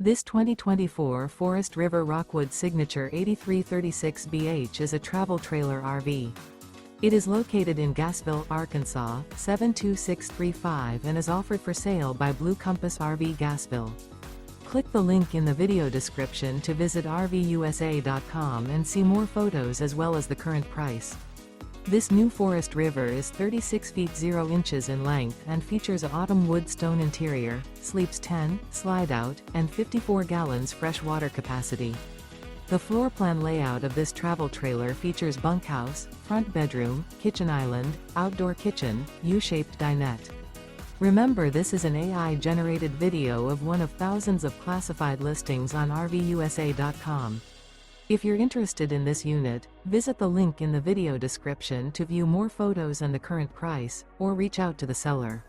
This 2024 Forest River Rockwood Signature 8336BH is a travel trailer RV. It is located in Gassville, Arkansas, 72635 and is offered for sale by Blue Compass RV Gassville. Click the link in the video description to visit RVUSA.com and see more photos as well as the current price. This new Forest River is 36 feet 0 inches in length and features a autumn wood stone interior, sleeps 10, slide-out, and 54 gallons fresh water capacity. The floor plan layout of this travel trailer features bunkhouse, front bedroom, kitchen island, outdoor kitchen, U-shaped dinette. Remember, this is an AI-generated video of one of thousands of classified listings on RVUSA.com. If you're interested in this unit, visit the link in the video description to view more photos and the current price, or reach out to the seller.